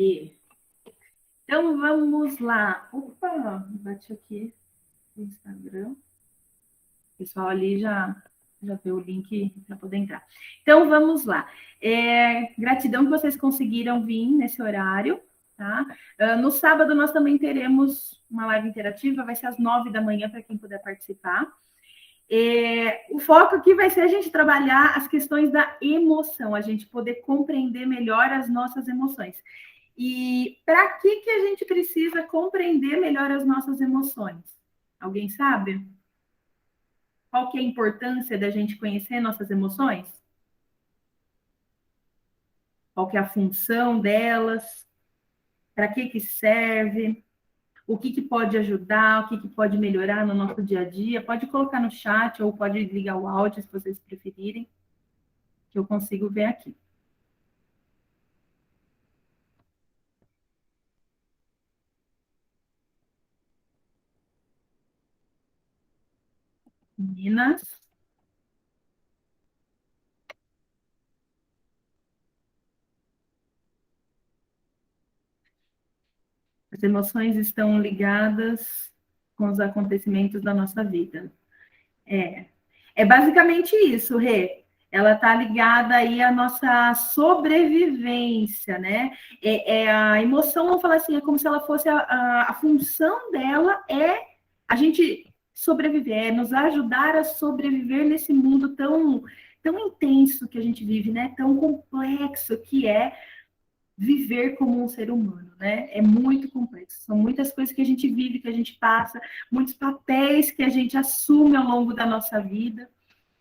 Rê. Então, vamos lá. Opa, bati aqui no Instagram. O pessoal ali já deu o link para poder entrar. Então, vamos lá. Gratidão que vocês conseguiram vir nesse horário, tá? No sábado, nós também teremos uma live interativa, vai ser às 9 da manhã, para quem puder participar. O foco aqui vai ser a gente trabalhar as questões da emoção, a gente poder compreender melhor as nossas emoções. E para que a gente precisa compreender melhor as nossas emoções? Alguém sabe? Qual que é a importância da gente conhecer nossas emoções? Qual que é a função delas? Para que serve? O que pode ajudar? O que pode melhorar no nosso dia a dia? Pode colocar no chat ou pode ligar o áudio, se vocês preferirem, que eu consigo ver aqui. Meninas? As emoções estão ligadas com os acontecimentos da nossa vida. É basicamente isso, Rê. Ela está ligada aí à nossa sobrevivência, né? A emoção, vamos falar assim, é como se ela fosse a função dela é a gente sobreviver, é nos ajudar a sobreviver nesse mundo tão intenso que a gente vive, né? Tão complexo que é viver como um ser humano, né? É muito complexo. São muitas coisas que a gente vive, que a gente passa, muitos papéis que a gente assume ao longo da nossa vida.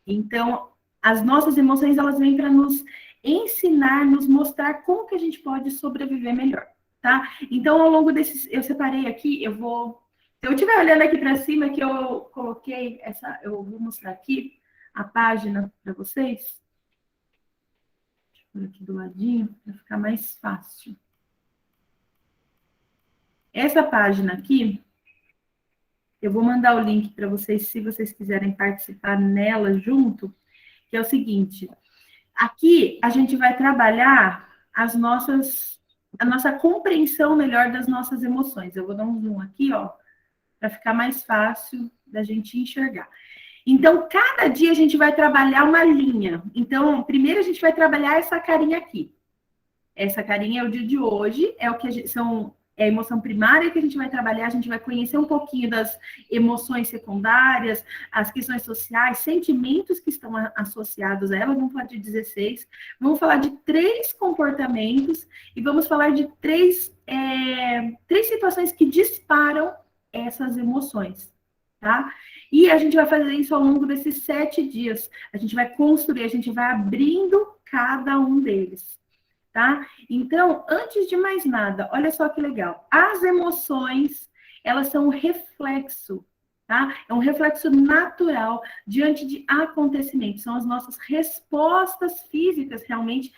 Então, as nossas emoções, elas vêm para nos ensinar, nos mostrar como que a gente pode sobreviver melhor, tá? Então, ao longo desses, eu separei aqui, se eu estiver olhando aqui para cima, que eu coloquei eu vou mostrar aqui a página para vocês. Por aqui do ladinho, para ficar mais fácil. Essa página aqui, eu vou mandar o link para vocês, se vocês quiserem participar nela junto, que é o seguinte: aqui a gente vai trabalhar a nossa compreensão melhor das nossas emoções. Eu vou dar um zoom aqui, ó, para ficar mais fácil da gente enxergar. Então, cada dia a gente vai trabalhar uma linha. Então, primeiro a gente vai trabalhar essa carinha aqui. Essa carinha é o dia de hoje, é o que é a emoção primária que a gente vai trabalhar, a gente vai conhecer um pouquinho das emoções secundárias, as questões sociais, sentimentos que estão associados a ela, vamos falar de 16, vamos falar de 3 comportamentos e vamos falar de 3 situações que disparam essas emoções, tá? E a gente vai fazer isso ao longo desses 7 dias. A gente vai construir, a gente vai abrindo cada um deles. Tá? Então, antes de mais nada, olha só que legal. As emoções, elas são um reflexo, tá? É um reflexo natural diante de acontecimentos. São as nossas respostas físicas, realmente,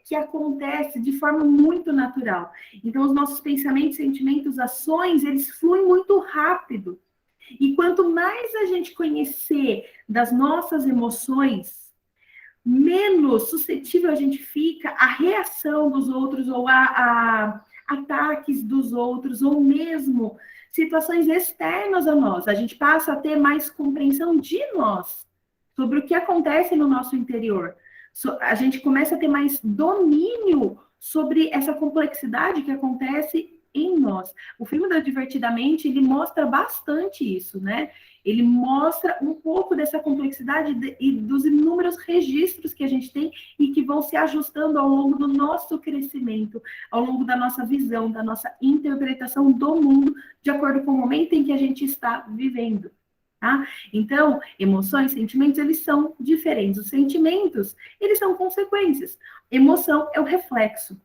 que acontecem de forma muito natural. Então, os nossos pensamentos, sentimentos, ações, eles fluem muito rápido. E quanto mais a gente conhecer das nossas emoções, menos suscetível a gente fica à reação dos outros ou a ataques dos outros, ou mesmo situações externas a nós. A gente passa a ter mais compreensão de nós, sobre o que acontece no nosso interior. A gente começa a ter mais domínio sobre essa complexidade que acontece em nós. O filme da Divertidamente, ele mostra bastante isso, né? Ele mostra um pouco dessa complexidade e dos inúmeros registros que a gente tem e que vão se ajustando ao longo do nosso crescimento, ao longo da nossa visão, da nossa interpretação do mundo, de acordo com o momento em que a gente está vivendo. Tá? Então, emoções, sentimentos, eles são diferentes. Os sentimentos, eles são consequências. Emoção é o reflexo.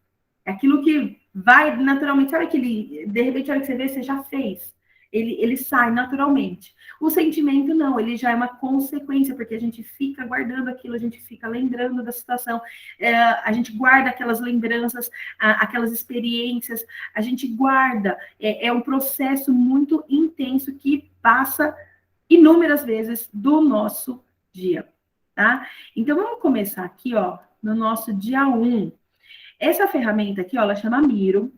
É aquilo que vai naturalmente, sabe aquele, de repente, a hora que você vê, você já fez. Ele sai naturalmente. O sentimento, não, ele já é uma consequência, porque a gente fica guardando aquilo, a gente fica lembrando da situação, a gente guarda aquelas lembranças, aquelas experiências, a gente guarda. É um processo muito intenso que passa inúmeras vezes do nosso dia, tá? Então, vamos começar aqui, ó, no nosso dia 1. Essa ferramenta aqui, ó, ela chama Miro.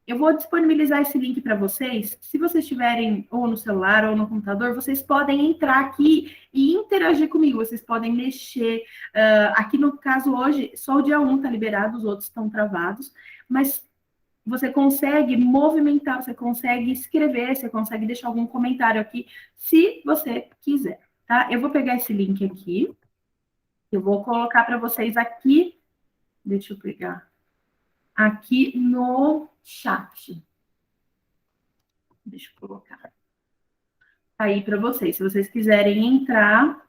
Eu vou disponibilizar esse link para vocês. Se vocês estiverem ou no celular ou no computador, vocês podem entrar aqui e interagir comigo. Vocês podem mexer. Aqui no caso hoje, só o dia 1 está liberado, os outros estão travados. Mas você consegue movimentar, você consegue escrever, você consegue deixar algum comentário aqui, se você quiser, tá? Eu vou pegar esse link aqui. Eu vou colocar para vocês aqui. Deixa eu pegar. Aqui no chat. Deixa eu colocar aí para vocês. Se vocês quiserem entrar,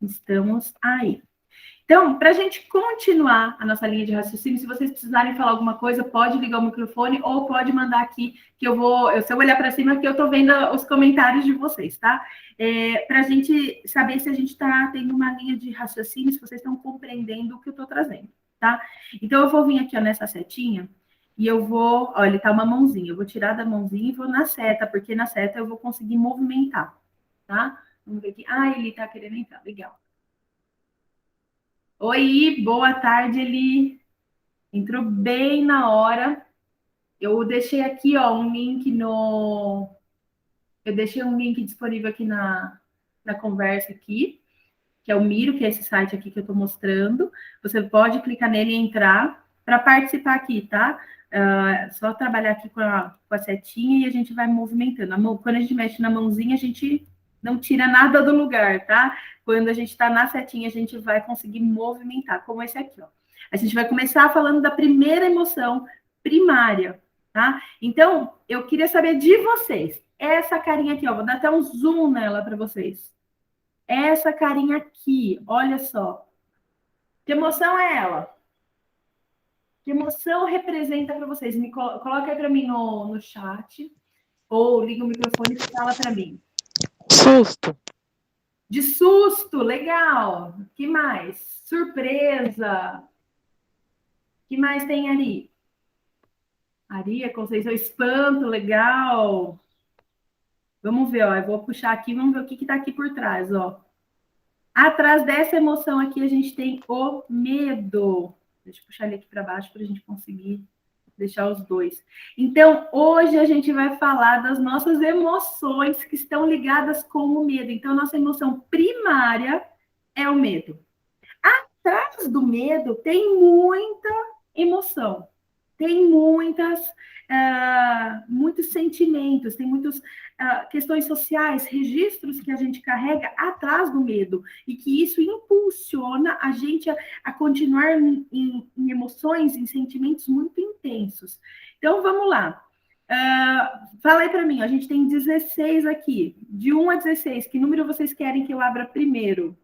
estamos aí. Então, para a gente continuar a nossa linha de raciocínio, se vocês precisarem falar alguma coisa, pode ligar o microfone ou pode mandar aqui, que eu vou, se eu olhar para cima, que eu estou vendo os comentários de vocês, tá? Para a gente saber se a gente está tendo uma linha de raciocínio, se vocês estão compreendendo o que eu estou trazendo, tá? Então, eu vou vir aqui ó, nessa setinha e eu vou, olha, ele tá uma mãozinha, eu vou tirar da mãozinha e vou na seta, porque na seta eu vou conseguir movimentar, tá? Vamos ver aqui. Ah, ele tá querendo entrar, legal. Oi, boa tarde, Eli. Entrou bem na hora. Eu deixei aqui, ó, um link no. Eu deixei um link disponível aqui na conversa aqui, que é o Miro, que é esse site aqui que eu estou mostrando. Você pode clicar nele e entrar para participar aqui, tá? Só trabalhar aqui com a setinha e a gente vai movimentando. Quando a gente mexe na mãozinha, a gente não tira nada do lugar, tá? Quando a gente está na setinha, a gente vai conseguir movimentar, como esse aqui, ó. A gente vai começar falando da primeira emoção primária, tá? Então, eu queria saber de vocês. Essa carinha aqui, ó, vou dar até um zoom nela para vocês. Essa carinha aqui, olha só. Que emoção é ela? Que emoção representa para vocês? Coloca aí para mim no chat. Ou liga o microfone e fala para mim. Susto. De susto, legal. Que mais? Surpresa. Que mais tem ali? Maria Conceição, espanto, legal. Vamos ver, ó. Eu vou puxar aqui, vamos ver o que está aqui por trás, ó. Atrás dessa emoção aqui, a gente tem o medo. Deixa eu puxar ele aqui para baixo para a gente conseguir deixar os dois. Então, hoje a gente vai falar das nossas emoções que estão ligadas com o medo. Então, nossa emoção primária é o medo. Atrás do medo tem muita emoção, tem muitos sentimentos, tem muitas questões sociais, registros que a gente carrega atrás do medo e que isso impulsiona a gente a continuar em emoções, em sentimentos muito intensos. Então, vamos lá. Fala aí para mim, a gente tem 16 aqui, de 1 a 16, que número vocês querem que eu abra primeiro?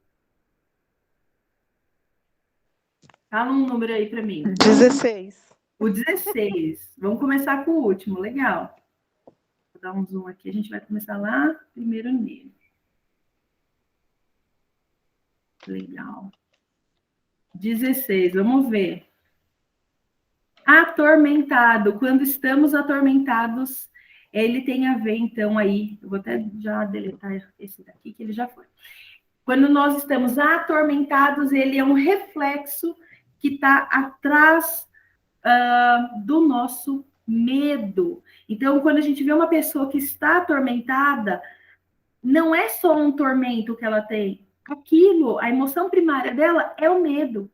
Fala um número aí para mim. 16. O 16. Vamos começar com o último, legal. Vou dar um zoom aqui, a gente vai começar lá primeiro nele. Legal. 16, vamos ver. Atormentado. Quando estamos atormentados, ele tem a ver, então, aí. Eu vou até já deletar esse daqui, que ele já foi. Quando nós estamos atormentados, ele é um reflexo que está atrás do nosso medo. Então, quando a gente vê uma pessoa que está atormentada, não é só um tormento que ela tem. Aquilo, a emoção primária dela é o medo.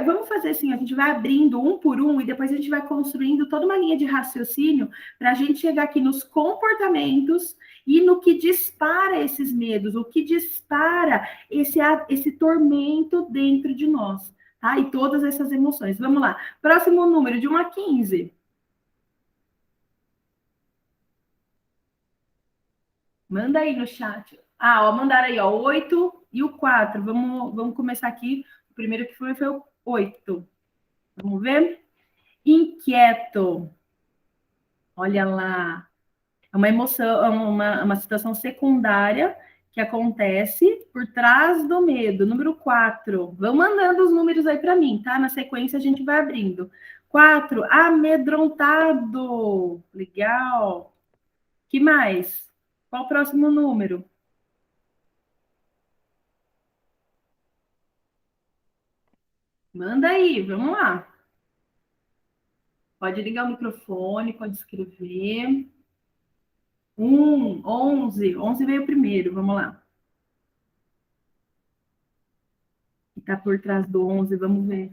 Vamos fazer assim, a gente vai abrindo um por um e depois a gente vai construindo toda uma linha de raciocínio para a gente chegar aqui nos comportamentos e no que dispara esses medos, o que dispara esse tormento dentro de nós, tá? E todas essas emoções. Vamos lá. Próximo número, de 1 a 15. Manda aí no chat. Ó, mandaram aí, ó, 8 e o 4. Vamos começar aqui. O primeiro que foi o 8. Vamos ver? Inquieto. Olha lá. É uma emoção, uma situação secundária que acontece por trás do medo. Número 4. Vão mandando os números aí para mim, tá? Na sequência a gente vai abrindo. 4. Amedrontado. Legal. Que mais? Qual o próximo número? Manda aí, vamos lá. Pode ligar o microfone, pode escrever. 11. 11 veio primeiro, vamos lá. O que está por trás do 11, vamos ver.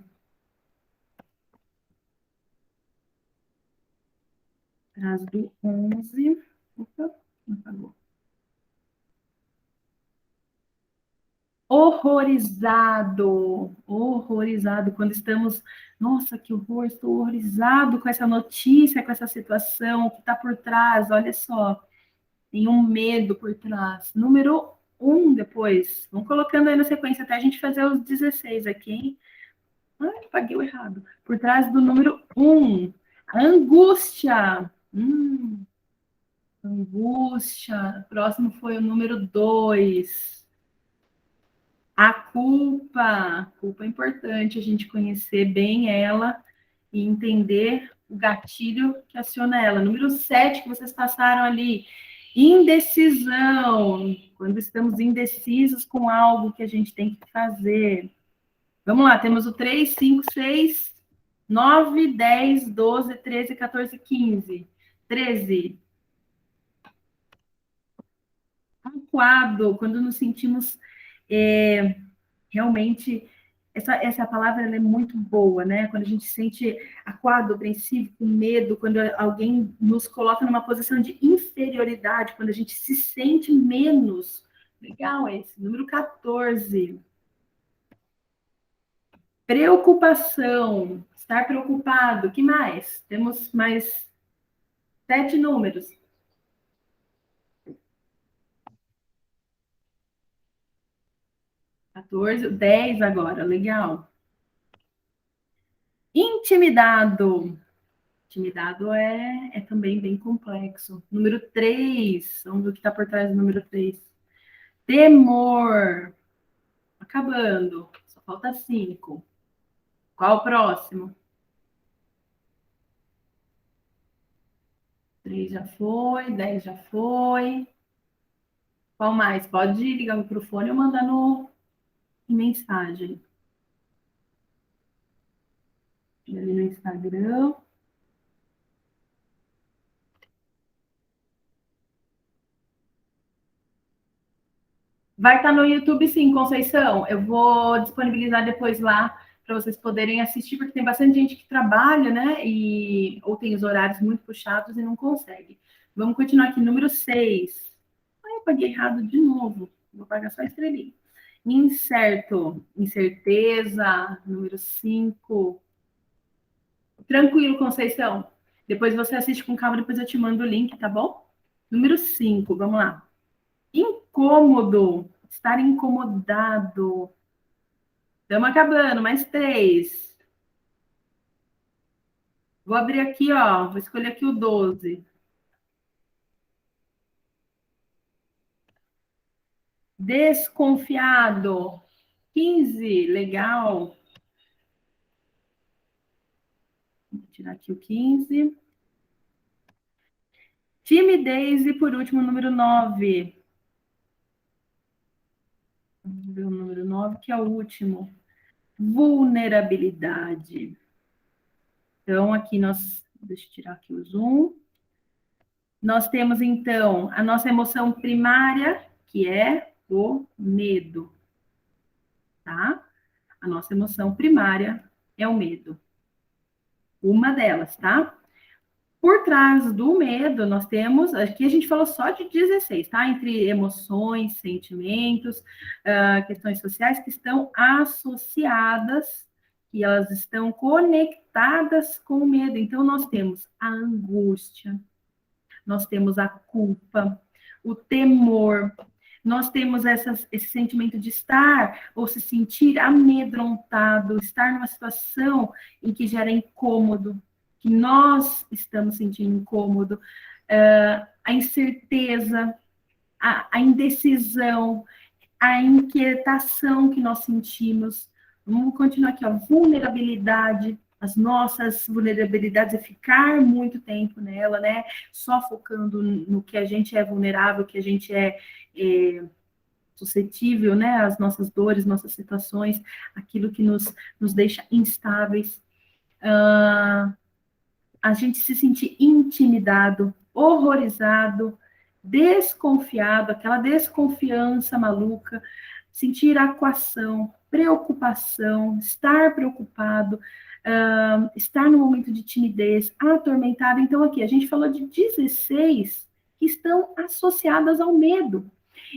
Atrás do 11. Opa, apagou. Horrorizado, horrorizado, quando estamos, nossa, que horror, estou horrorizado com essa notícia, com essa situação, o que está por trás, olha só, tem um medo por trás. Número 1 depois, vamos colocando aí na sequência até a gente fazer os 16 aqui, hein? Ai, paguei o errado. Por trás do número 1, a angústia. Angústia. Próximo foi o número 2. A culpa. A culpa é importante a gente conhecer bem ela e entender o gatilho que aciona ela. Número 7 que vocês passaram ali. Indecisão. Quando estamos indecisos com algo que a gente tem que fazer. Vamos lá, temos o 3, 5, 6, 9, 10, 12, 13, 14, 15. 13. Acuado, quando nos sentimos realmente. Essa palavra ela é muito boa, né? Quando a gente se sente acuado, apreensivo, com medo, quando alguém nos coloca numa posição de inferioridade, quando a gente se sente menos. Legal esse. Número 14. Preocupação, estar preocupado. O que mais? Temos mais 7 números. 14, 10 agora, legal. Intimidado. Intimidado é também bem complexo. Número 3, vamos ver o que está por trás do número 3. Temor. Acabando, só falta 5. Qual o próximo? 3 já foi, 10 já foi. Qual mais? Pode ligar o microfone ou mandar em mensagem. Ali no Instagram. Vai estar no YouTube, sim, Conceição. Eu vou disponibilizar depois lá para vocês poderem assistir, porque tem bastante gente que trabalha, né? Ou tem os horários muito puxados e não consegue. Vamos continuar aqui, número 6. Ai, eu paguei errado de novo. Vou pagar só a estrelinha. Incerto, incerteza, número 5. Tranquilo, Conceição. Depois você assiste com calma, depois eu te mando o link, tá bom? Número 5, vamos lá. Incômodo, estar incomodado. Estamos acabando, mais 3. Vou abrir aqui, ó. Vou escolher aqui o 12. Desconfiado. 15, legal. Vou tirar aqui o 15. Timidez e, por último, o número 9. Vamos ver o número 9, que é o último. Vulnerabilidade. Então, aqui nós... Deixa eu tirar aqui o zoom. Nós temos, então, a nossa emoção primária, que é o medo, tá? A nossa emoção primária é o medo. Uma delas, tá? Por trás do medo, nós temos, aqui a gente falou só de 16, tá? Entre emoções, sentimentos, questões sociais que estão associadas, que elas estão conectadas com o medo. Então, nós temos a angústia, nós temos a culpa, o temor, nós temos esse sentimento de estar ou se sentir amedrontado, estar numa situação em que gera incômodo, que nós estamos sentindo incômodo, a incerteza, a indecisão, a inquietação que nós sentimos. Vamos continuar aqui, ó, vulnerabilidade. As nossas vulnerabilidades é ficar muito tempo nela, né? Só focando no que a gente é vulnerável, que a gente é suscetível, né, às nossas dores, nossas situações, aquilo que nos deixa instáveis. A gente se sentir intimidado, horrorizado, desconfiado, aquela desconfiança maluca, sentir acuação, preocupação, estar preocupado, estar no momento de timidez, atormentado. Então, aqui, a gente falou de 16 que estão associadas ao medo.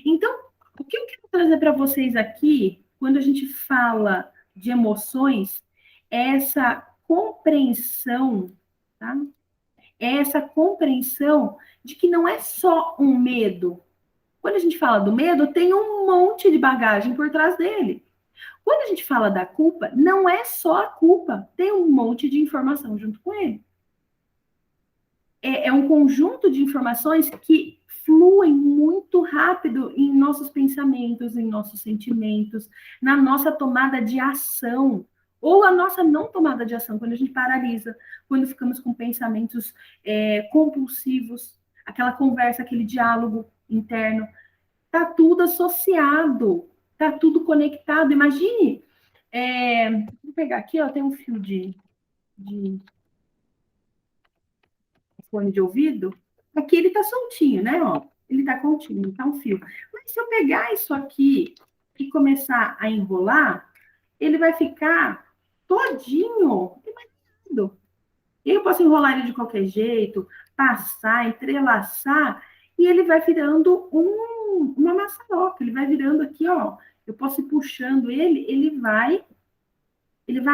Então, o que eu quero trazer para vocês aqui, quando a gente fala de emoções, é essa compreensão, tá? É essa compreensão de que não é só um medo. Quando a gente fala do medo, tem um monte de bagagem por trás dele. Quando a gente fala da culpa, não é só a culpa, tem um monte de informação junto com ele. É um conjunto de informações que fluem muito rápido em nossos pensamentos, em nossos sentimentos, na nossa tomada de ação, ou a nossa não tomada de ação, quando a gente paralisa, quando ficamos com pensamentos compulsivos, aquela conversa, aquele diálogo interno, tá tudo associado, tá tudo conectado. Imagine, vou pegar aqui, ó, tem um fio de fone de ouvido, aqui ele tá soltinho, né, ó, ele tá continho, tá um fio. Mas se eu pegar isso aqui e começar a enrolar, ele vai ficar todinho emaranhado. Eu posso enrolar ele de qualquer jeito, passar, entrelaçar, e ele vai virando uma maçaroca, ele vai virando aqui, ó. Eu posso ir puxando ele, ele vai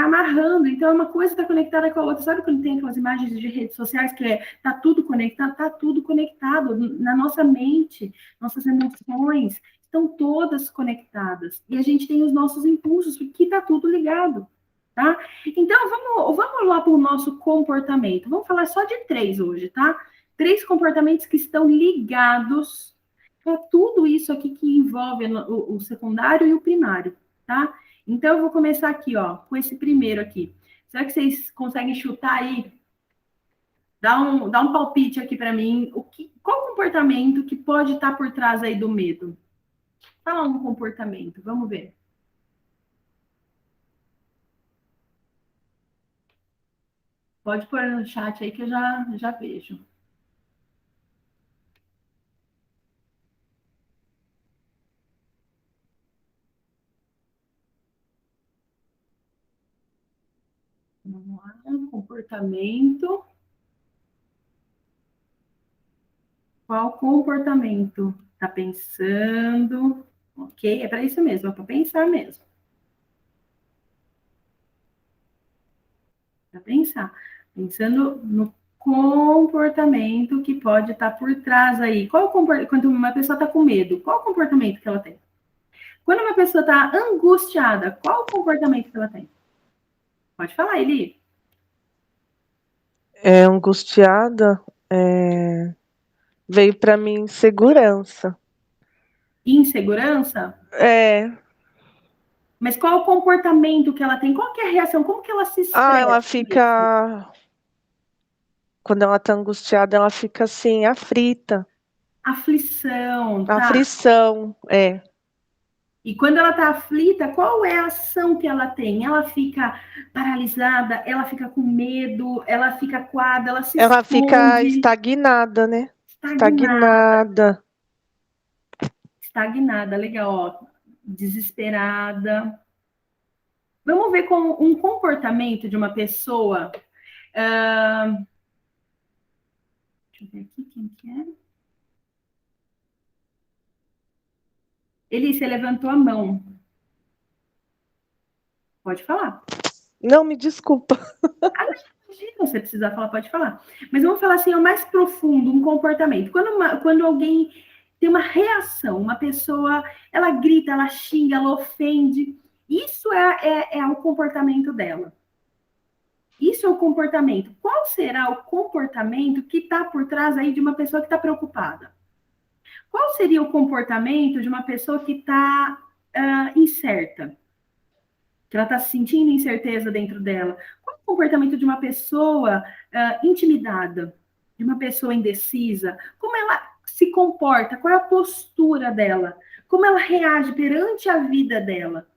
amarrando. Então, uma coisa está conectada com a outra. Sabe quando tem aquelas imagens de redes sociais que tá tudo conectado? Tá tudo conectado na nossa mente, nossas emoções estão todas conectadas. E a gente tem os nossos impulsos, que tá tudo ligado. Tá? Então, vamos lá para o nosso comportamento. Vamos falar só de 3 hoje, tá? 3 comportamentos que estão ligados a tudo isso aqui que envolve o secundário e o primário, tá? Então, eu vou começar aqui, ó, com esse primeiro aqui. Será que vocês conseguem chutar aí? Dá um palpite aqui para mim. Qual comportamento que pode estar por trás aí do medo? Fala um comportamento, vamos ver. Pode pôr no chat aí que eu já vejo. Vamos lá, comportamento. Qual comportamento? Tá pensando? Ok, é para isso mesmo, é para pensar mesmo. Para pensar. Pensando no comportamento que pode estar por trás aí. Quando uma pessoa está com medo, qual o comportamento que ela tem? Quando uma pessoa está angustiada, qual o comportamento que ela tem? Pode falar, Eli. Angustiada, veio para mim insegurança. Insegurança? Mas qual o comportamento que ela tem? Qual que é a reação? Como que ela se expressa? Ela fica... Quando ela tá angustiada, ela fica assim, aflita. Aflição, tá? Aflição, E quando ela tá aflita, qual é a ação que ela tem? Ela fica paralisada, ela fica com medo, ela fica coada, ela se Ela fica esconde, estagnada, né? estagnada, Estagnada. estagnada, legal, ó, desesperada. Vamos ver com um comportamento de uma pessoa. Deixa eu ver aqui quem que é. Eli, você levantou a mão. Pode falar. Não, me desculpa. Imagina, você precisar falar, pode falar. Mas vamos falar assim, é o mais profundo, um comportamento. Quando alguém tem uma reação, uma pessoa, ela grita, ela xinga, ela ofende, isso é o comportamento dela. Isso é o comportamento. Qual será o comportamento que está por trás aí de uma pessoa que está preocupada? Qual seria o comportamento de uma pessoa que está incerta? Que ela está sentindo incerteza dentro dela. Qual é o comportamento de uma pessoa intimidada? De uma pessoa indecisa? se comporta, qual é a postura dela, como ela reage perante a vida dela.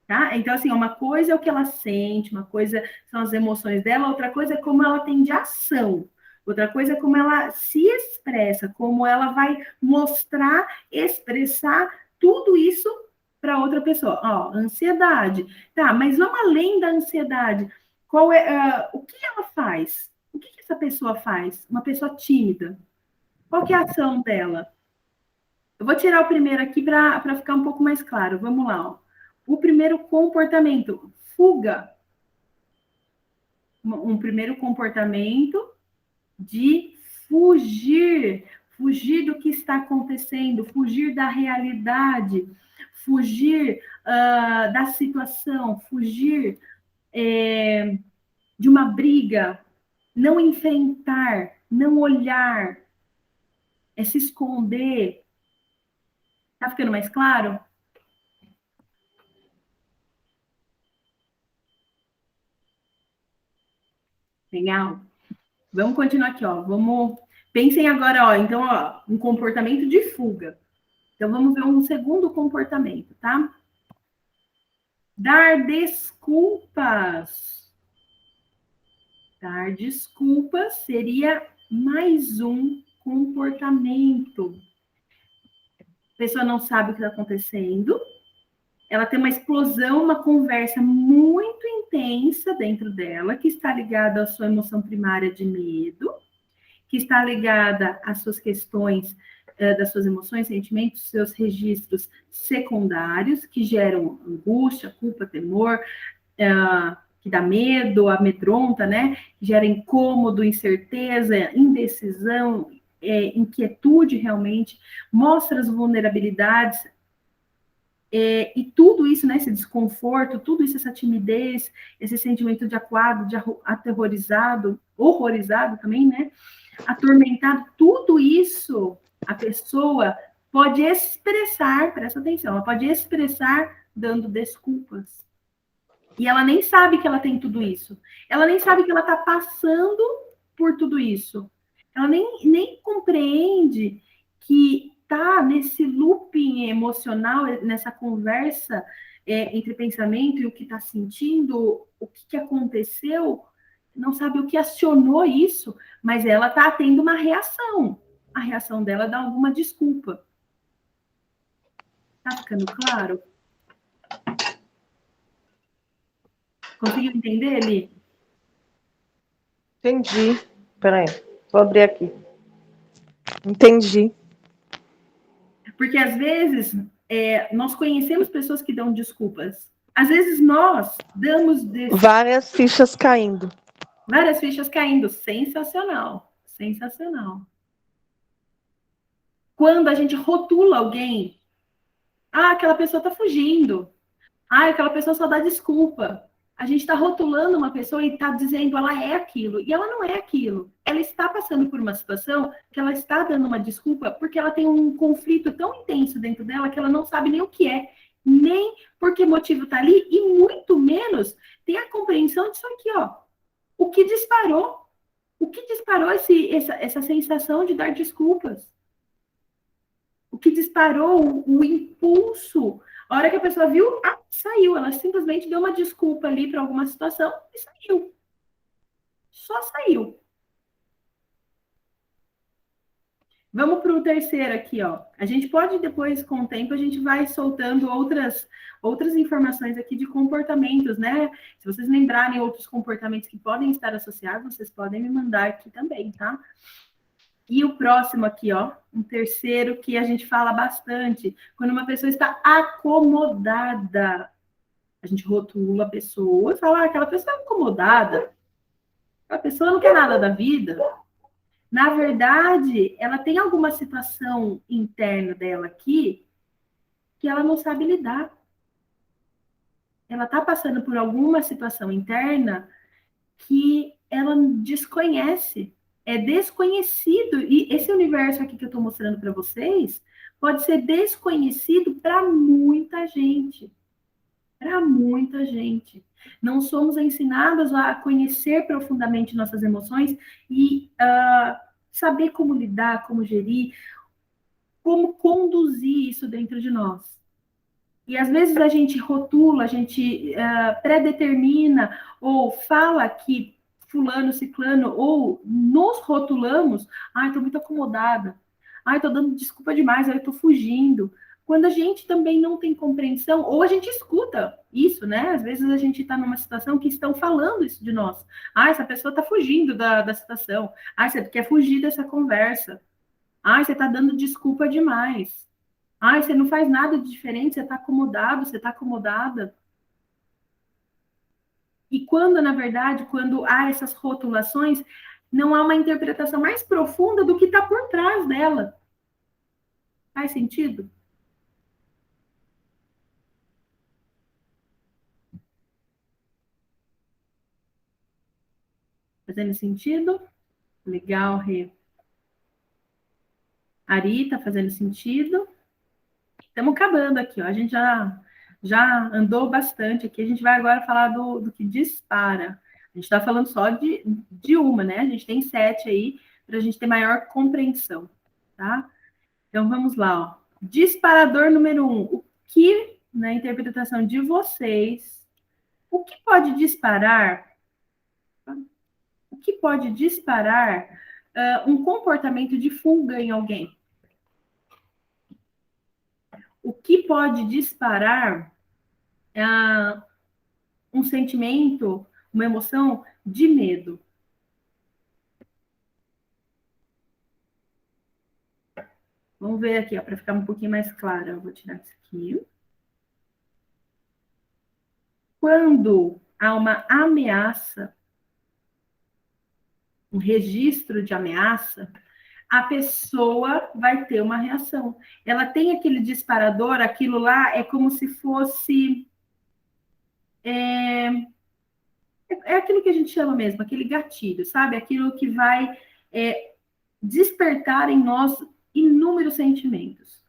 Tá? Então, assim, uma coisa é o que ela sente, uma coisa são as emoções dela, outra coisa é como ela tem de ação. Outra coisa é como ela se expressa, como ela vai mostrar, expressar tudo isso para outra pessoa. Ó, ansiedade. Tá, mas vamos além da ansiedade. Qual é, o que ela faz? O que essa pessoa faz? Uma pessoa tímida. Qual que é a ação dela? Eu vou tirar o primeiro aqui para ficar um pouco mais claro. Vamos lá. Ó. O primeiro comportamento, fuga. Um primeiro comportamento de fugir. Fugir do que está acontecendo, fugir da realidade, fugir da situação, fugir de uma briga, não enfrentar, não olhar, é se esconder. Tá ficando mais claro? Legal. Vamos continuar aqui, ó. Vamos. Pensem agora, ó. Então, ó, um comportamento de fuga. Então, vamos ver um segundo comportamento, tá? Dar desculpas. Dar desculpas seria mais um comportamento. A pessoa não sabe o que está acontecendo, ela tem uma explosão, uma conversa muito intensa dentro dela, que está ligada à sua emoção primária de medo, que está ligada às suas questões das suas emoções, sentimentos, seus registros secundários, que geram angústia, culpa, temor, que dá medo, amedronta, né? Que gera incômodo, incerteza, indecisão, inquietude realmente, mostra as vulnerabilidades, e tudo isso, né, esse desconforto, tudo isso, essa timidez, esse sentimento de acuado, de aterrorizado, horrorizado também, né, atormentado, tudo isso a pessoa pode expressar, presta atenção, ela pode expressar dando desculpas. E ela nem sabe que ela tem tudo isso. Ela nem sabe que ela está passando por tudo isso. Ela nem compreende que tá nesse looping emocional, nessa conversa entre pensamento e o que está sentindo, o que aconteceu, não sabe o que acionou isso, mas ela está tendo uma reação. A reação dela dá alguma desculpa. Tá ficando claro? Conseguiu entender, Eli? Entendi. Peraí, vou abrir aqui. Entendi. Porque às vezes nós conhecemos pessoas que dão desculpas. Às vezes nós damos várias fichas caindo. Várias fichas caindo. Sensacional. Sensacional. Quando a gente rotula alguém, aquela pessoa está fugindo. Aquela pessoa só dá desculpa. A gente está rotulando uma pessoa e está dizendo ela é aquilo. E ela não é aquilo. Ela está passando por uma situação que ela está dando uma desculpa porque ela tem um conflito tão intenso dentro dela que ela não sabe nem o que é, nem por que motivo está ali, e muito menos tem a compreensão disso aqui, ó. O que disparou? O que disparou essa sensação de dar desculpas? O que disparou o impulso? A hora que a pessoa viu, saiu. Ela simplesmente deu uma desculpa ali para alguma situação e saiu. Só saiu. Vamos para o terceiro aqui, ó. A gente pode depois, com o tempo, a gente vai soltando outras informações aqui de comportamentos, né? Se vocês lembrarem outros comportamentos que podem estar associados, vocês podem me mandar aqui também, tá? E o próximo aqui, ó, um terceiro que a gente fala bastante, quando uma pessoa está acomodada. A gente rotula a pessoa e fala, aquela pessoa é acomodada. A pessoa não quer nada da vida. Na verdade, ela tem alguma situação interna dela aqui que ela não sabe lidar. Ela está passando por alguma situação interna que ela desconhece. É desconhecido. E esse universo aqui que eu estou mostrando para vocês pode ser desconhecido para muita gente. Para muita gente. Não somos ensinados a conhecer profundamente nossas emoções e saber como lidar, como gerir, como conduzir isso dentro de nós. E às vezes a gente rotula, a gente predetermina ou fala que fulano, ciclano, ou nos rotulamos, ai, estou muito acomodada, ai, estou dando desculpa demais, ai, estou fugindo. Quando a gente também não tem compreensão, ou a gente escuta isso, né? Às vezes a gente está numa situação que estão falando isso de nós. Ah, essa pessoa está fugindo da situação. Ah, você quer fugir dessa conversa. Ah, você está dando desculpa demais. Ai, você não faz nada de diferente, você está acomodado, você está acomodada. E quando, na verdade, quando há essas rotulações, não há uma interpretação mais profunda do que está por trás dela. Faz sentido? Fazendo sentido? Legal, Rê. Ari, tá fazendo sentido? Estamos acabando aqui, ó. A gente já andou bastante aqui. A gente vai agora falar do que dispara. A gente está falando só de uma, né? A gente tem 7 aí para a gente ter maior compreensão, tá? Então vamos lá, ó. Disparador número 1. O que, na interpretação de vocês, o que pode disparar? O que pode disparar um comportamento de fuga em alguém? O que pode disparar um sentimento, uma emoção de medo? Vamos ver aqui, para ficar um pouquinho mais claro. Eu vou tirar isso aqui. Quando há uma ameaça, um registro de ameaça, a pessoa vai ter uma reação. Ela tem aquele disparador, aquilo lá é como se fosse. É aquilo que a gente chama mesmo, aquele gatilho, sabe? Aquilo que vai despertar em nós inúmeros sentimentos.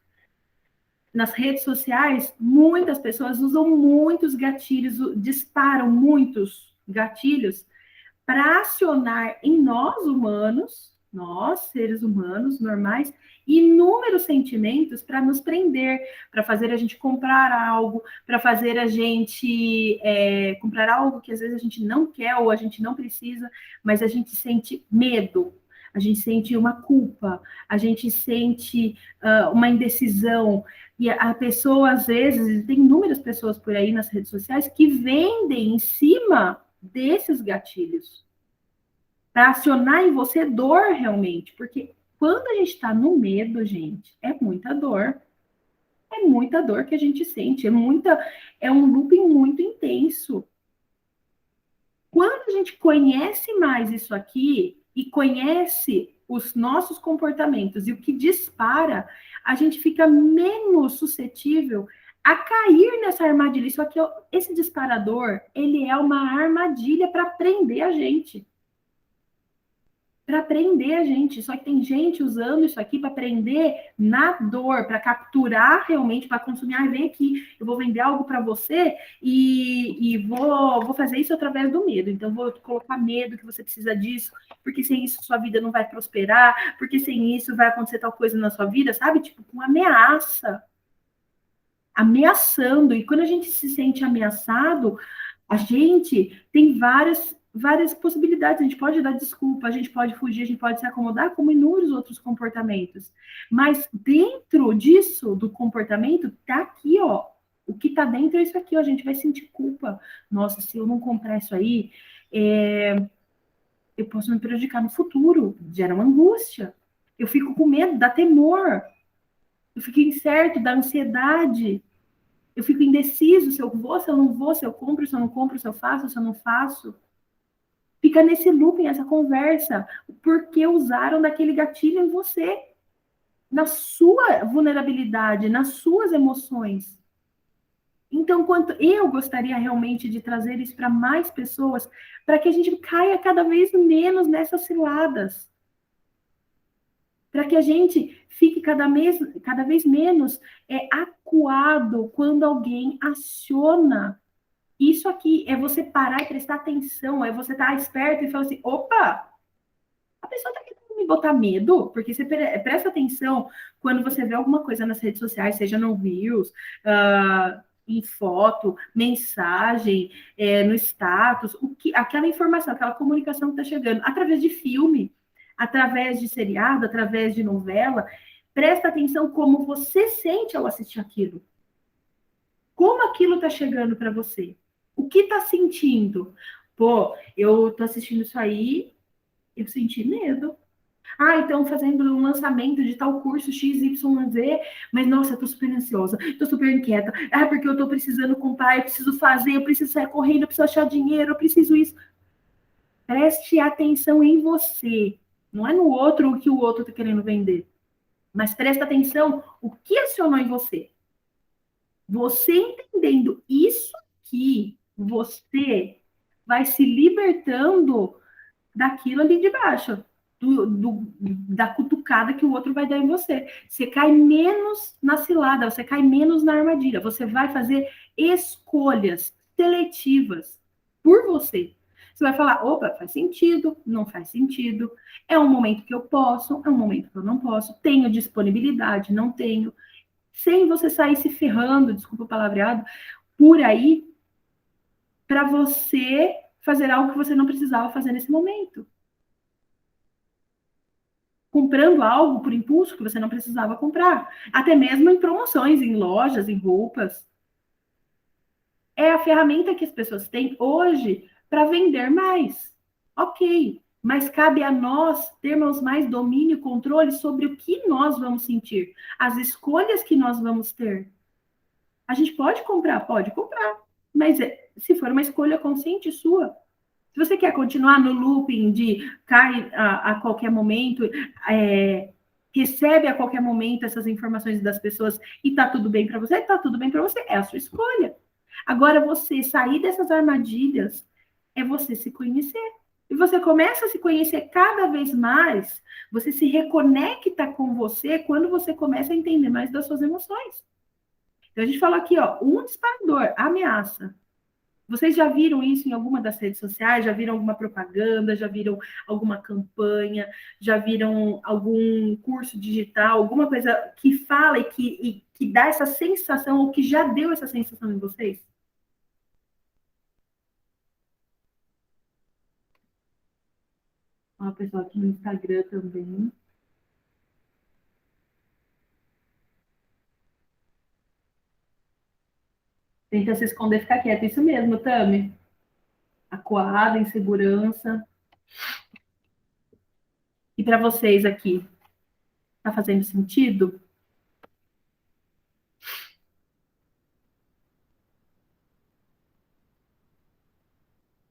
Nas redes sociais, muitas pessoas usam muitos gatilhos, disparam muitos gatilhos para acionar em nós humanos, nós, seres humanos normais, inúmeros sentimentos para nos prender, para fazer a gente comprar algo, para fazer a gente comprar algo que às vezes a gente não quer ou a gente não precisa, mas a gente sente medo, a gente sente uma culpa, a gente sente uma indecisão. E a pessoa, às vezes, tem inúmeras pessoas por aí nas redes sociais que vendem em cima desses gatilhos para acionar em você dor realmente, porque quando a gente está no medo, gente, é muita dor. É muita dor que a gente sente, é um looping muito intenso. Quando a gente conhece mais isso aqui e conhece os nossos comportamentos e o que dispara, a gente fica menos suscetível a cair nessa armadilha. Isso aqui, esse disparador, ele é uma armadilha para prender a gente. Para prender a gente. Só que tem gente usando isso aqui para prender na dor, para capturar realmente, para consumir. Ah, vem aqui, eu vou vender algo para você e vou fazer isso através do medo. Então, vou colocar medo que você precisa disso, porque sem isso sua vida não vai prosperar, porque sem isso vai acontecer tal coisa na sua vida, sabe? Tipo, com ameaça. Ameaçando. E quando a gente se sente ameaçado, a gente tem várias possibilidades. A gente pode dar desculpa, a gente pode fugir, a gente pode se acomodar, como inúmeros outros comportamentos. Mas dentro disso, do comportamento, tá aqui, ó. O que tá dentro é isso aqui, ó. A gente vai sentir culpa. Nossa, se eu não comprar isso aí, eu posso me prejudicar no futuro. Gera uma angústia. Eu fico com medo, dá temor. Eu fico incerto, dá ansiedade. Eu fico indeciso se eu vou, se eu não vou, se eu compro, se eu não compro, se eu faço, se eu não faço. Fica nesse looping, essa conversa. Por que usaram daquele gatilho em você? Na sua vulnerabilidade, nas suas emoções. Então, quanto eu gostaria realmente de trazer isso para mais pessoas, para que a gente caia cada vez menos nessas ciladas. Para que a gente fique cada vez menos acuado quando alguém aciona. Isso aqui é você parar e prestar atenção, é você estar esperto e falar assim, opa, a pessoa está querendo me botar medo, porque você presta atenção quando você vê alguma coisa nas redes sociais, seja no Reels, em foto, mensagem, no status, aquela informação, aquela comunicação que está chegando, através de filme, através de seriado, através de novela, presta atenção como você sente ao assistir aquilo. Como aquilo está chegando para você? O que está sentindo? Pô, eu tô assistindo isso aí, eu senti medo. Então fazendo um lançamento de tal curso XYZ, mas nossa, eu tô super ansiosa, tô super inquieta. Porque eu tô precisando comprar, eu preciso fazer, eu preciso sair correndo, eu preciso achar dinheiro, eu preciso isso. Preste atenção em você. Não é no outro o que o outro tá querendo vender. Mas presta atenção o que acionou em você. Você entendendo isso aqui, você vai se libertando daquilo ali de baixo, da cutucada que o outro vai dar em você. Você cai menos na cilada, você cai menos na armadilha. Você vai fazer escolhas seletivas por você. Você vai falar, opa, faz sentido, não faz sentido. É um momento que eu posso, é um momento que eu não posso. Tenho disponibilidade, não tenho. Sem você sair se ferrando, desculpa o palavreado, por aí, para você fazer algo que você não precisava fazer nesse momento. Comprando algo por impulso que você não precisava comprar. Até mesmo em promoções, em lojas, em roupas. É a ferramenta que as pessoas têm hoje para vender mais. Ok, mas cabe a nós termos mais domínio e controle sobre o que nós vamos sentir, as escolhas que nós vamos ter. A gente pode comprar? Pode comprar. Mas se for uma escolha consciente sua, se você quer continuar no looping de cai a qualquer momento, recebe a qualquer momento essas informações das pessoas e tá tudo bem para você, tá tudo bem para você, é a sua escolha. Agora, você sair dessas armadilhas é você se conhecer. E você começa a se conhecer cada vez mais, você se reconecta com você quando você começa a entender mais das suas emoções. Então, a gente falou aqui, um disparador, ameaça. Vocês já viram isso em alguma das redes sociais? Já viram alguma propaganda? Já viram alguma campanha? Já viram algum curso digital? Alguma coisa que fala e que dá essa sensação, ou que já deu essa sensação em vocês? Ó, pessoal aqui no Instagram também. Tenta se esconder e ficar quieto. Isso mesmo, Tami. Acuada, insegurança. E para vocês aqui, tá fazendo sentido?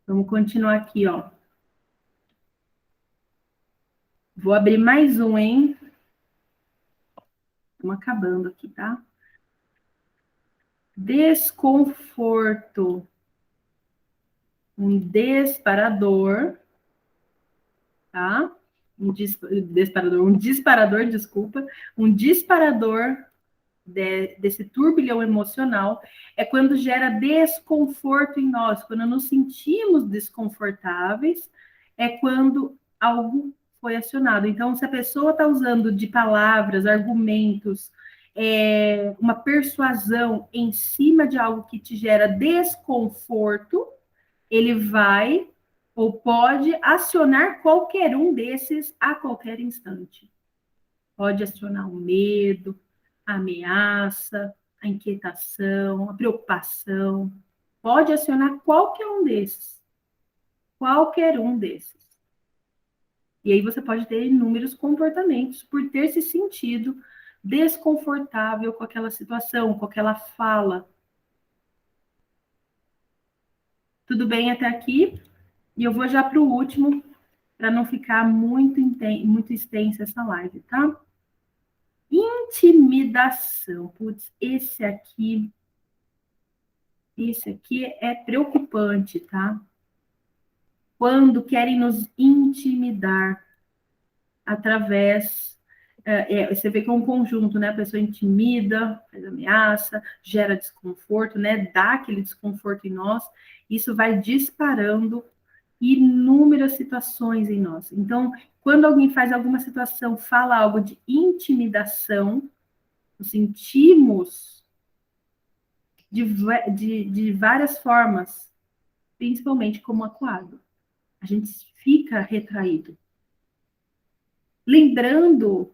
Vamos continuar aqui, ó. Vou abrir mais um, hein? Estamos acabando aqui, tá? Desconforto. Um disparador, tá? Um disparador, desculpa. Um disparador desse turbilhão emocional é quando gera desconforto em nós, quando nos sentimos desconfortáveis, é quando algo foi acionado. Então, se a pessoa está usando de palavras, argumentos, uma persuasão em cima de algo que te gera desconforto, ele vai ou pode acionar qualquer um desses a qualquer instante. Pode acionar o medo, a ameaça, a inquietação, a preocupação. Pode acionar qualquer um desses. Qualquer um desses. E aí você pode ter inúmeros comportamentos por ter se sentido desconfortável com aquela situação, com aquela fala. Tudo bem até aqui? E eu vou já para o último, para não ficar muito extensa essa live, tá? Intimidação. Putz, esse aqui é preocupante, tá? Quando querem nos intimidar através. Você vê que é um conjunto, né? A pessoa intimida, faz ameaça, gera desconforto, né? Dá aquele desconforto em nós. Isso vai disparando inúmeras situações em nós. Então, quando alguém faz alguma situação, fala algo de intimidação, nos sentimos de várias formas, principalmente como acuado. A gente fica retraído. Lembrando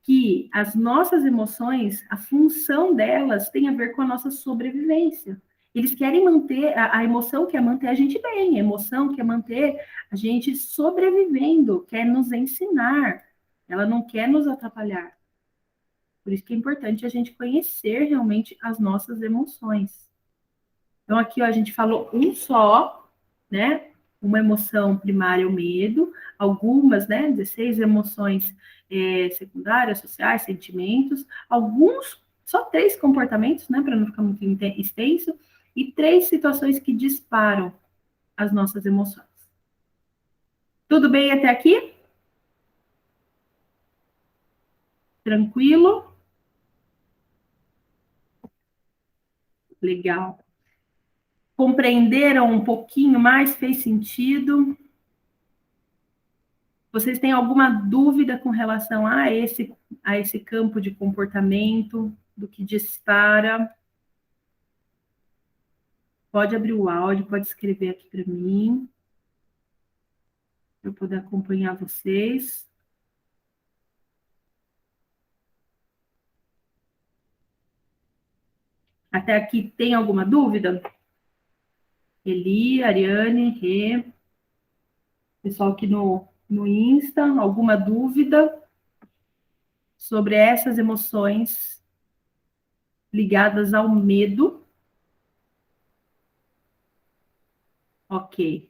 que as nossas emoções, a função delas tem a ver com a nossa sobrevivência. Eles querem manter, a emoção quer manter a gente bem, a emoção quer manter a gente sobrevivendo, quer nos ensinar, ela não quer nos atrapalhar. Por isso que é importante a gente conhecer realmente as nossas emoções. Então, aqui ó, a gente falou um só, né? Uma emoção primária, o medo, algumas, né? 16 emoções secundárias, sociais, sentimentos, alguns, só 3 comportamentos, né? Para não ficar muito extenso, e 3 situações que disparam as nossas emoções. Tudo bem até aqui? Tranquilo? Legal. Compreenderam um pouquinho mais? Fez sentido? Vocês têm alguma dúvida com relação a esse campo de comportamento, do que dispara? Pode abrir o áudio, pode escrever aqui para mim, para eu poder acompanhar vocês. Até aqui tem alguma dúvida? Eli, Ariane, Rê, pessoal aqui no Insta, alguma dúvida sobre essas emoções ligadas ao medo? Ok,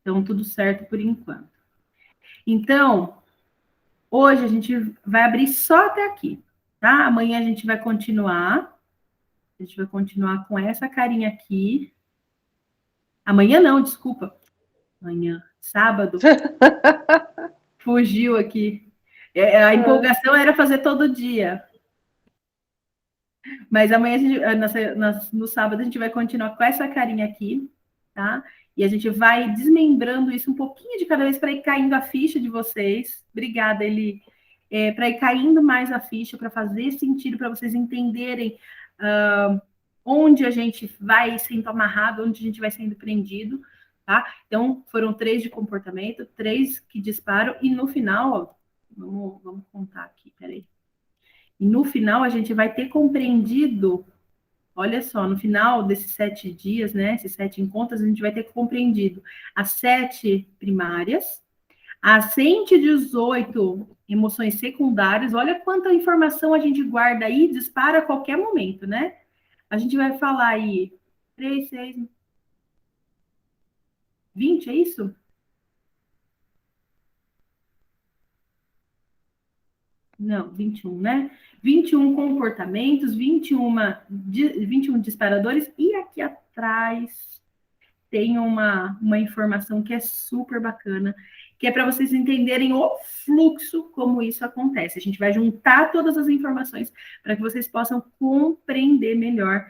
então tudo certo por enquanto. Então, hoje a gente vai abrir só até aqui, tá? Amanhã a gente vai continuar. A gente vai continuar com essa carinha aqui. Amanhã não, desculpa. Amanhã, sábado. Fugiu aqui. A empolgação era fazer todo dia. Mas amanhã, no sábado, a gente vai continuar com essa carinha aqui, tá? E a gente vai desmembrando isso um pouquinho de cada vez para ir caindo a ficha de vocês. Obrigada, Eli. Para ir caindo mais a ficha, para fazer sentido, para vocês entenderem onde a gente vai sendo amarrado, onde a gente vai sendo prendido, tá? Então, foram 3 de comportamento, 3 que disparam, e no final, ó, vamos contar aqui, peraí. E no final, a gente vai ter compreendido, olha só, no final desses 7 dias, né, esses 7 encontros, a gente vai ter compreendido as 7 primárias, as 118 emoções secundárias, olha quanta informação a gente guarda aí, dispara a qualquer momento, né? A gente vai falar aí 3, 6, 20, é isso? Não, 21, né? 21 comportamentos, 21 disparadores, e aqui atrás tem uma informação que é super bacana, que é para vocês entenderem o fluxo, como isso acontece. A gente vai juntar todas as informações para que vocês possam compreender melhor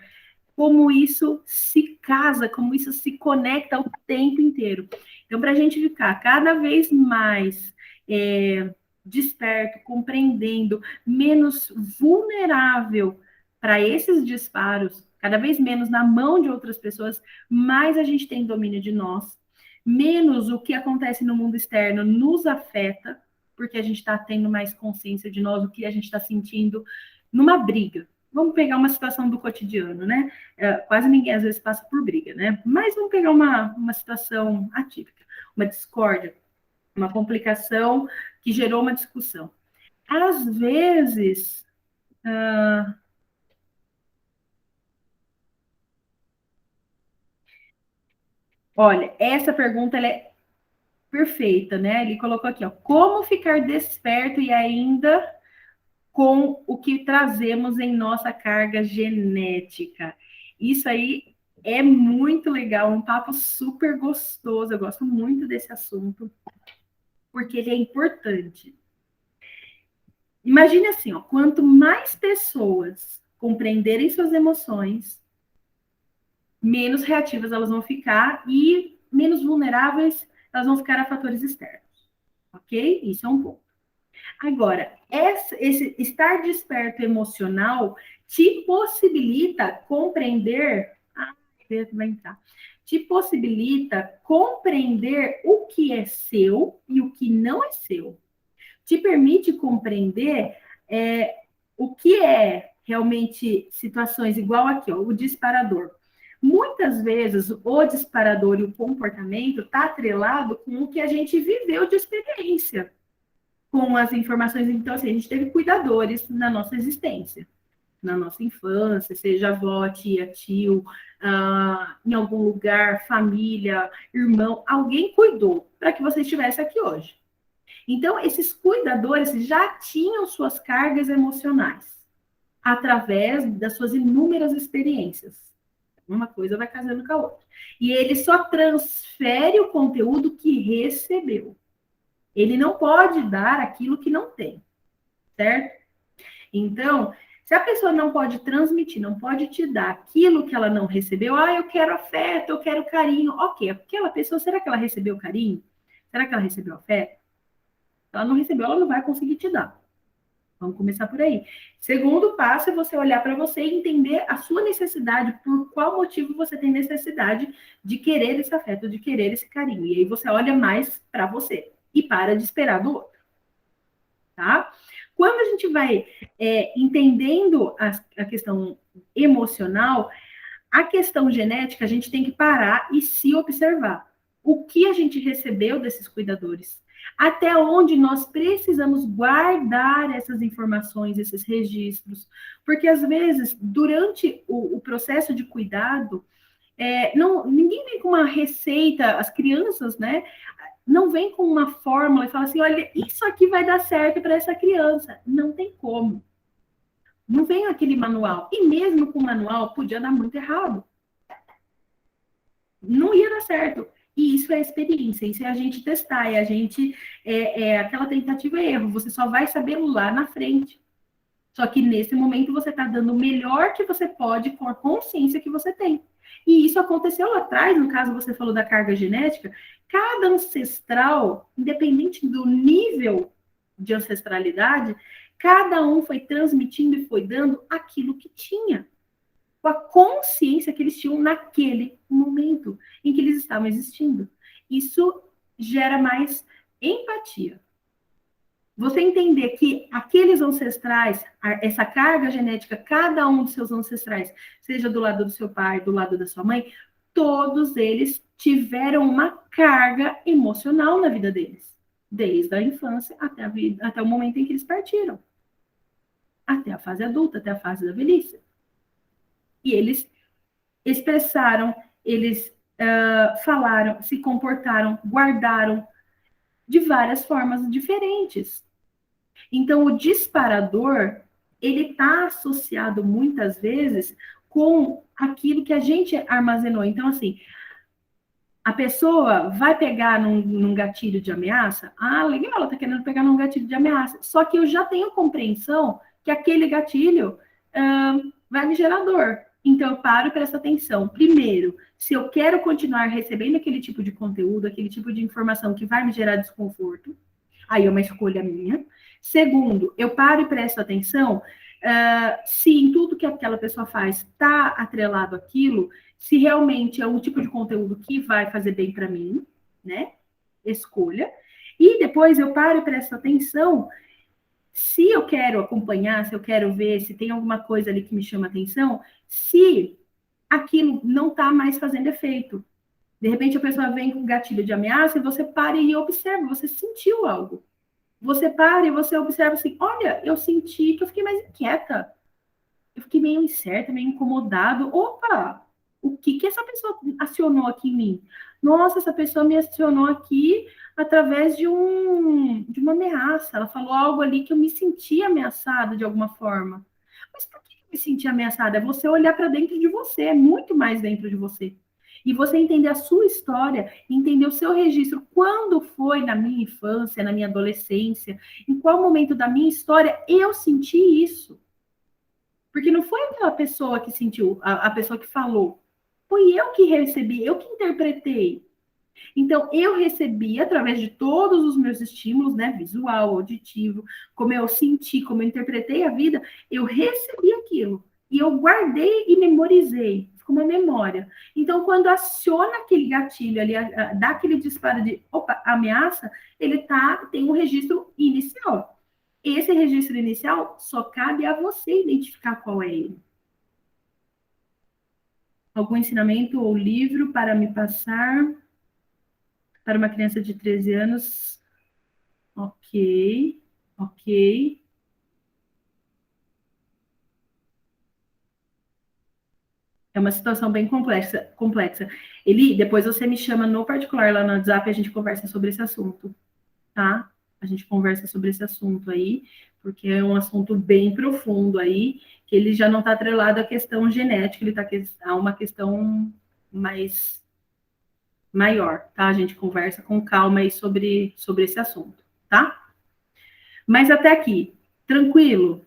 como isso se casa, como isso se conecta o tempo inteiro. Então, para a gente ficar cada vez mais desperto, compreendendo, menos vulnerável para esses disparos, cada vez menos na mão de outras pessoas, mais a gente tem domínio de nós, menos o que acontece no mundo externo nos afeta, porque a gente está tendo mais consciência de nós, o que a gente está sentindo numa briga. Vamos pegar uma situação do cotidiano, né? Quase ninguém às vezes passa por briga, né? Mas vamos pegar uma situação atípica, uma discórdia, uma complicação que gerou uma discussão. Às vezes, olha, essa pergunta ela é perfeita, né? Ele colocou aqui, ó, como ficar desperto e ainda com o que trazemos em nossa carga genética. Isso aí é muito legal, um papo super gostoso. Eu gosto muito desse assunto, porque ele é importante. Imagine assim, ó, quanto mais pessoas compreenderem suas emoções, menos reativas elas vão ficar e menos vulneráveis elas vão ficar a fatores externos, ok? Isso é um ponto. Agora, esse estar desperto emocional te possibilita compreender. Vai entrar. Te possibilita compreender o que é seu e o que não é seu. Te permite compreender o que é realmente situações igual aqui, ó, o disparador. Muitas vezes o disparador e o comportamento está atrelado com o que a gente viveu de experiência com as informações. Então, assim, a gente teve cuidadores na nossa existência, na nossa infância, seja avó, tia, tio, em algum lugar, família, irmão, alguém cuidou para que você estivesse aqui hoje. Então, esses cuidadores já tinham suas cargas emocionais através das suas inúmeras experiências. Uma coisa vai casando com a outra. E ele só transfere o conteúdo que recebeu. Ele não pode dar aquilo que não tem, certo? Então, se a pessoa não pode transmitir, não pode te dar aquilo que ela não recebeu, eu quero afeto, eu quero carinho. Ok, aquela pessoa, será que ela recebeu carinho? Será que ela recebeu afeto? Se ela não recebeu, ela não vai conseguir te dar. Vamos começar por aí. Segundo passo é você olhar para você e entender a sua necessidade, por qual motivo você tem necessidade de querer esse afeto, de querer esse carinho. E aí você olha mais para você e para de esperar do outro. Tá? Quando a gente vai entendendo a questão emocional, a questão genética, a gente tem que parar e se observar. O que a gente recebeu desses cuidadores? Até onde nós precisamos guardar essas informações, esses registros? Porque, às vezes, durante o processo de cuidado, ninguém vem com uma receita, as crianças, né? Não vem com uma fórmula e fala assim, olha, isso aqui vai dar certo para essa criança. Não tem como. Não vem aquele manual. E mesmo com o manual, podia dar muito errado. Não ia dar certo. E isso é experiência, isso é a gente testar, é a gente, aquela tentativa e erro. Você só vai saber lá na frente. Só que nesse momento você está dando o melhor que você pode com a consciência que você tem. E isso aconteceu lá atrás, no caso você falou da carga genética, cada ancestral, independente do nível de ancestralidade, cada um foi transmitindo e foi dando aquilo que tinha, com a consciência que eles tinham naquele momento em que eles estavam existindo. Isso gera mais empatia. Você entender que aqueles ancestrais, essa carga genética, cada um dos seus ancestrais, seja do lado do seu pai, do lado da sua mãe, todos eles tiveram uma carga emocional na vida deles, desde a infância até o momento em que eles partiram, até a fase adulta, até a fase da velhice. E eles expressaram, eles falaram, se comportaram, guardaram de várias formas diferentes. Então, o disparador, ele está associado muitas vezes com aquilo que a gente armazenou. Então, assim, a pessoa vai pegar num gatilho de ameaça? Legal, ela está querendo pegar num gatilho de ameaça. Só que eu já tenho compreensão que aquele gatilho vai me gerar dor. Então, eu paro e presto atenção. Primeiro, se eu quero continuar recebendo aquele tipo de conteúdo, aquele tipo de informação que vai me gerar desconforto, aí é uma escolha minha. Segundo, eu paro e presto atenção se em tudo que aquela pessoa faz está atrelado àquilo, se realmente é um tipo de conteúdo que vai fazer bem para mim, né? Escolha. E depois eu paro e presto atenção se eu quero acompanhar, se eu quero ver, se tem alguma coisa ali que me chama atenção, se aquilo não está mais fazendo efeito. De repente a pessoa vem com gatilho de ameaça e você para e observa, você sentiu algo. Você para e você observa assim, olha, eu senti que eu fiquei mais inquieta. Eu fiquei meio incerta, meio incomodado. Opa, o que essa pessoa acionou aqui em mim? Nossa, essa pessoa me acionou aqui através de uma ameaça. Ela falou algo ali que eu me senti ameaçada de alguma forma. Mas por que eu me senti ameaçada? É você olhar para dentro de você, é muito mais dentro de você. E você entender a sua história, entender o seu registro, quando foi na minha infância, na minha adolescência, em qual momento da minha história eu senti isso. Porque não foi aquela pessoa que sentiu, a pessoa que falou. Foi eu que recebi, eu que interpretei. Então, eu recebi, através de todos os meus estímulos, né, visual, auditivo, como eu senti, como eu interpretei a vida, eu recebi aquilo. E eu guardei e memorizei, ficou uma memória. Então, quando aciona aquele gatilho ali, dá aquele disparo de, opa, ameaça, ele tem um registro inicial. Esse registro inicial só cabe a você identificar qual é ele. Algum ensinamento ou livro para me passar para uma criança de 13 anos? Ok, ok. É uma situação bem complexa. Eli, depois você me chama no particular lá no WhatsApp e a gente conversa sobre esse assunto, tá? A gente conversa sobre esse assunto aí, porque é um assunto bem profundo aí, que ele já não está atrelado à questão genética, ele está a uma questão mais maior, tá? A gente conversa com calma aí sobre esse assunto, tá? Mas até aqui, tranquilo?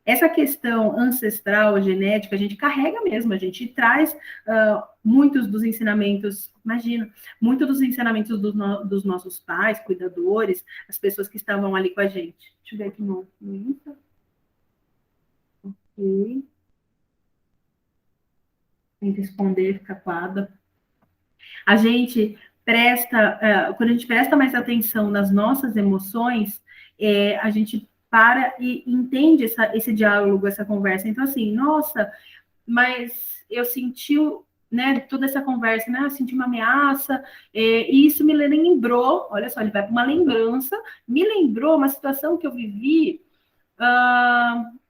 Essa questão ancestral, genética, a gente carrega mesmo, a gente traz muitos dos ensinamentos, imagina, muitos dos ensinamentos dos nossos pais, cuidadores, as pessoas que estavam ali com a gente. Deixa eu ver aqui no Insta. Ok. Tenta esconder, fica coada. A gente quando a gente presta mais atenção nas nossas emoções, a gente para e entende esse diálogo, essa conversa. Então, assim, nossa, mas eu senti, né, toda essa conversa, né, eu senti uma ameaça, e isso me lembrou, olha só, ele vai para uma lembrança, me lembrou uma situação que eu vivi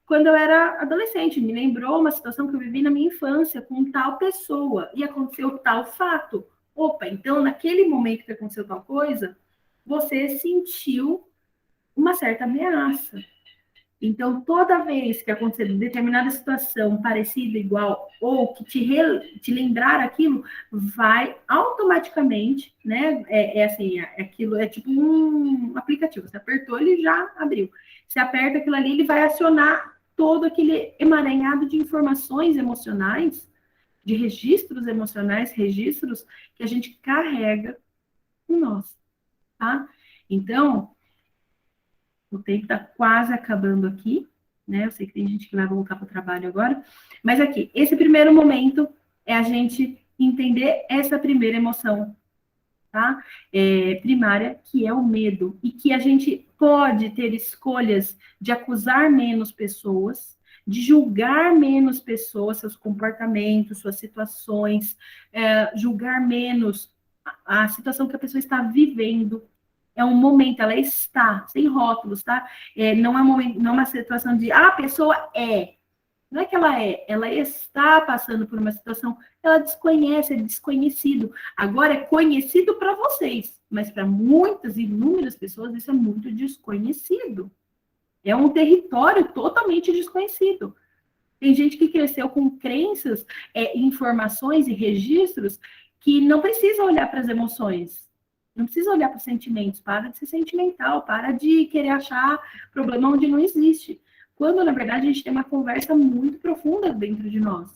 quando eu era adolescente, me lembrou uma situação que eu vivi na minha infância com tal pessoa, e aconteceu tal fato. Opa, então naquele momento que aconteceu tal coisa, você sentiu uma certa ameaça. Então, toda vez que acontecer determinada situação parecida, igual, ou que te lembrar aquilo, vai automaticamente, né? Assim, aquilo é tipo um aplicativo. Você apertou, ele já abriu. Você aperta aquilo ali, ele vai acionar todo aquele emaranhado de informações emocionais, de registros emocionais, registros que a gente carrega em nós, tá? Então, o tempo está quase acabando aqui, né? Eu sei que tem gente que vai voltar para o trabalho agora, mas aqui, esse primeiro momento é a gente entender essa primeira emoção, tá? Primária, que é o medo, e que a gente pode ter escolhas de acusar menos pessoas, de julgar menos pessoas, seus comportamentos, suas situações, julgar menos a situação que a pessoa está vivendo, é um momento, ela está, sem rótulos, tá? Não é não é uma situação de, a pessoa é. Não é que ela está passando por uma situação, ela desconhece, é desconhecido. Agora é conhecido para vocês, mas para muitas, inúmeras pessoas, isso é muito desconhecido. É um território totalmente desconhecido. Tem gente que cresceu com crenças, informações e registros que não precisa olhar para as emoções, não precisa olhar para os sentimentos, para de ser sentimental, para de querer achar problema onde não existe. Quando, na verdade, a gente tem uma conversa muito profunda dentro de nós.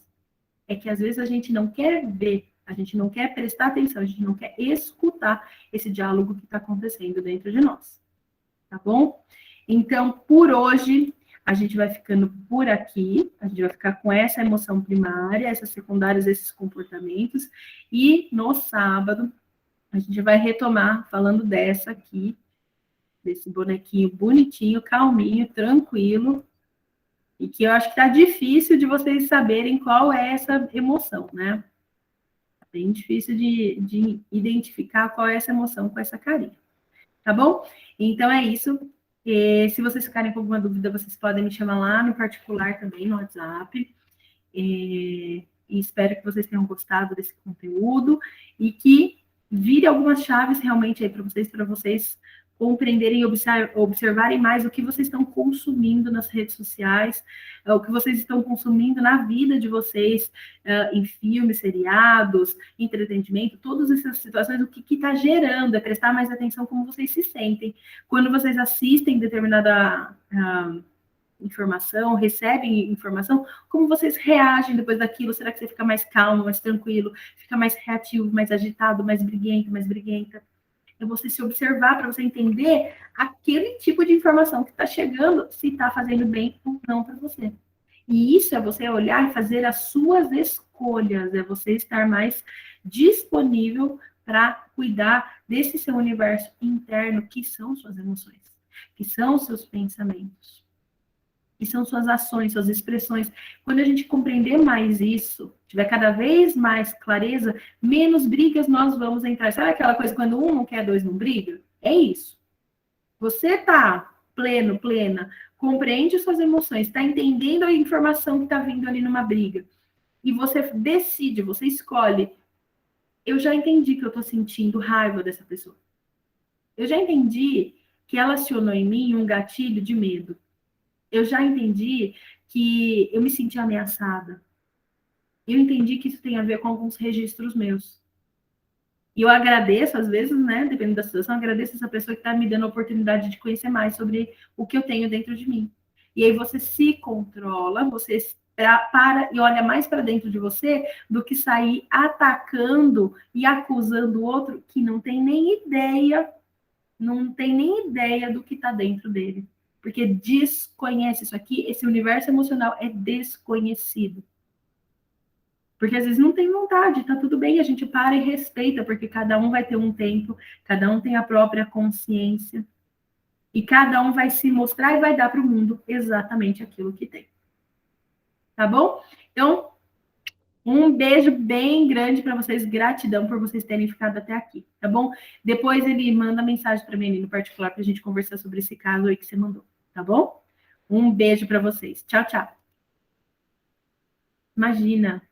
É que, às vezes, a gente não quer ver, a gente não quer prestar atenção, a gente não quer escutar esse diálogo que está acontecendo dentro de nós. Tá bom? Então, por hoje, a gente vai ficando por aqui, a gente vai ficar com essa emoção primária, essas secundárias, esses comportamentos, e no sábado, a gente vai retomar falando dessa aqui, desse bonequinho bonitinho, calminho, tranquilo, e que eu acho que tá difícil de vocês saberem qual é essa emoção, né? Bem difícil de identificar qual é essa emoção com essa carinha. Tá bom? Então é isso. Se vocês ficarem com alguma dúvida, vocês podem me chamar lá no particular também, no WhatsApp. E espero que vocês tenham gostado desse conteúdo e que vire algumas chaves realmente aí para vocês compreenderem e observarem mais o que vocês estão consumindo nas redes sociais, o que vocês estão consumindo na vida de vocês, em filmes, seriados, entretenimento, todas essas situações, o que está gerando, é prestar mais atenção como vocês se sentem. Quando vocês assistem determinada informação, recebem informação, como vocês reagem depois daquilo? Será que você fica mais calmo, mais tranquilo, fica mais reativo, mais agitado, mais briguento, mais briguenta? É você se observar para você entender aquele tipo de informação que está chegando, se está fazendo bem ou não para você. E isso é você olhar e fazer as suas escolhas, é você estar mais disponível para cuidar desse seu universo interno, que são suas emoções, que são seus pensamentos, que são suas ações, suas expressões. Quando a gente compreender mais isso, tiver cada vez mais clareza, menos brigas nós vamos entrar. Sabe aquela coisa quando um não quer, dois não briga? É isso. Você tá pleno, plena, compreende suas emoções, está entendendo a informação que está vindo ali numa briga, e você decide, você escolhe, eu já entendi que eu estou sentindo raiva dessa pessoa. Eu já entendi que ela acionou em mim um gatilho de medo. Eu já entendi que eu me senti ameaçada. Eu entendi que isso tem a ver com alguns registros meus. E eu agradeço, às vezes, né, dependendo da situação, agradeço essa pessoa que está me dando a oportunidade de conhecer mais sobre o que eu tenho dentro de mim. E aí você se controla, você para e olha mais para dentro de você do que sair atacando e acusando o outro que não tem nem ideia, não tem nem ideia do que está dentro dele. Porque desconhece isso aqui, esse universo emocional é desconhecido. Porque às vezes não tem vontade, tá tudo bem, a gente para e respeita, porque cada um vai ter um tempo, cada um tem a própria consciência, e cada um vai se mostrar e vai dar para o mundo exatamente aquilo que tem. Tá bom? Então, um beijo bem grande para vocês, gratidão por vocês terem ficado até aqui, tá bom? Depois ele manda mensagem para mim ali no particular para a gente conversar sobre esse caso aí que você mandou, tá bom? Um beijo para vocês. Tchau, tchau. Imagina.